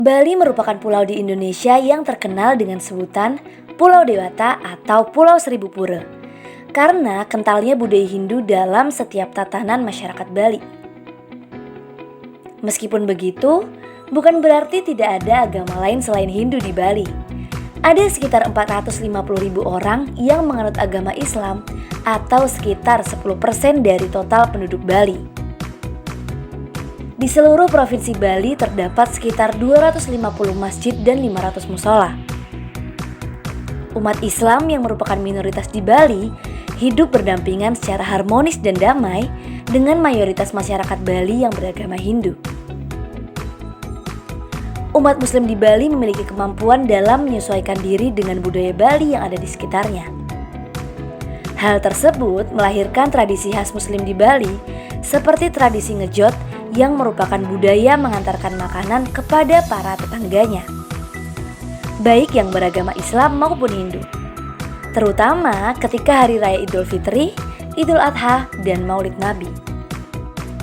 Bali merupakan pulau di Indonesia yang terkenal dengan sebutan Pulau Dewata atau Pulau Seribu Pura karena kentalnya budaya Hindu dalam setiap tatanan masyarakat Bali. Meskipun begitu, bukan berarti tidak ada agama lain selain Hindu di Bali. Ada sekitar 450.000 orang yang menganut agama Islam atau sekitar 10% dari total penduduk Bali. Di seluruh provinsi Bali terdapat sekitar 250 masjid dan 500 musola. Umat Islam yang merupakan minoritas di Bali hidup berdampingan secara harmonis dan damai dengan mayoritas masyarakat Bali yang beragama Hindu. Umat Muslim di Bali memiliki kemampuan dalam menyesuaikan diri dengan budaya Bali yang ada di sekitarnya. Hal tersebut melahirkan tradisi khas Muslim di Bali seperti tradisi ngejot yang merupakan budaya mengantarkan makanan kepada para tetangganya, baik yang beragama Islam maupun Hindu, terutama ketika Hari Raya Idul Fitri, Idul Adha, dan Maulid Nabi.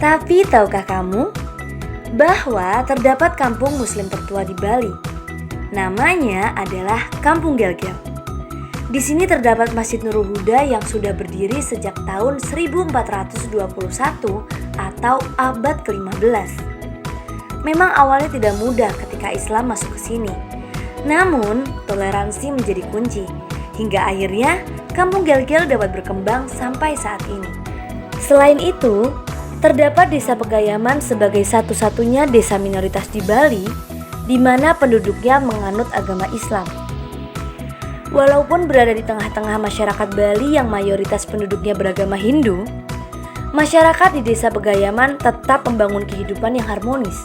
Tapi tahukah kamu bahwa terdapat kampung Muslim tertua di Bali? Namanya adalah Kampung Gel-Gel. Di sini terdapat Masjid Nurul Huda yang sudah berdiri sejak tahun 1421 atau abad ke-15. Memang awalnya tidak mudah ketika Islam masuk ke sini. Namun, toleransi menjadi kunci hingga akhirnya Kampung Gel-Gel dapat berkembang sampai saat ini. Selain itu, terdapat Desa Pegayaman sebagai satu-satunya desa minoritas di Bali di mana penduduknya menganut agama Islam. Walaupun berada di tengah-tengah masyarakat Bali yang mayoritas penduduknya beragama Hindu, masyarakat di Desa Pegayaman tetap membangun kehidupan yang harmonis.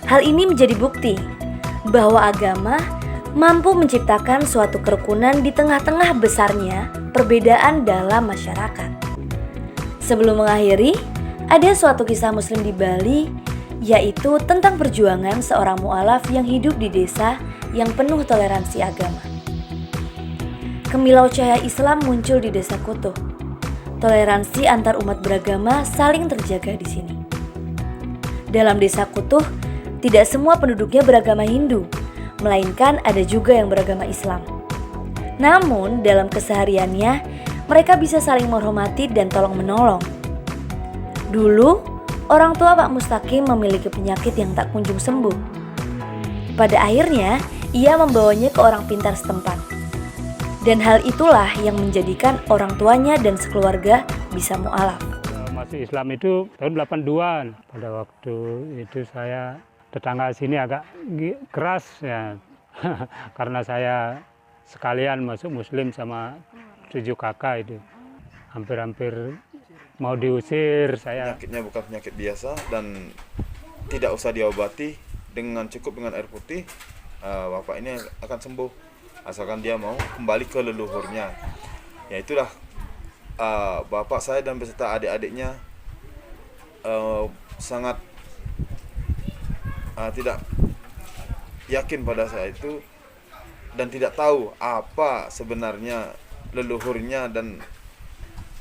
Hal ini menjadi bukti bahwa agama mampu menciptakan suatu kerukunan di tengah-tengah besarnya perbedaan dalam masyarakat. Sebelum mengakhiri, ada suatu kisah Muslim di Bali, yaitu tentang perjuangan seorang mu'alaf yang hidup di desa yang penuh toleransi agama. Kemilau cahaya Islam muncul di Desa Kutuh. Toleransi antar umat beragama saling terjaga di sini. Dalam Desa Kutuh, tidak semua penduduknya beragama Hindu, melainkan ada juga yang beragama Islam. Namun, dalam kesehariannya, mereka bisa saling menghormati dan tolong-menolong. Dulu, orang tua Pak Mustaqim memiliki penyakit yang tak kunjung sembuh. Pada akhirnya, ia membawanya ke orang pintar setempat. Dan hal itulah yang menjadikan orang tuanya dan sekeluarga bisa mu'alaf. Masuk Islam itu tahun 82-an. Pada waktu itu saya tetangga sini agak keras ya. Karena saya sekalian masuk Muslim sama 7 kakak itu. Hampir-hampir mau diusir saya. Penyakitnya bukan penyakit biasa dan tidak usah diobati, cukup dengan air putih, bapak ini akan sembuh. Asalkan dia mau kembali ke leluhurnya. Ya itulah bapak saya dan beserta adik-adiknya sangat tidak yakin pada saya itu dan tidak tahu apa sebenarnya leluhurnya dan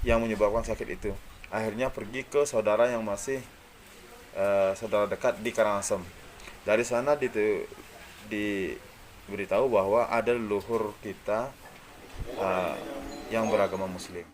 yang menyebabkan sakit itu. Akhirnya pergi ke saudara yang masih saudara dekat di Karangasem. Dari sana diberitahu bahwa ada leluhur kita yang beragama Muslim.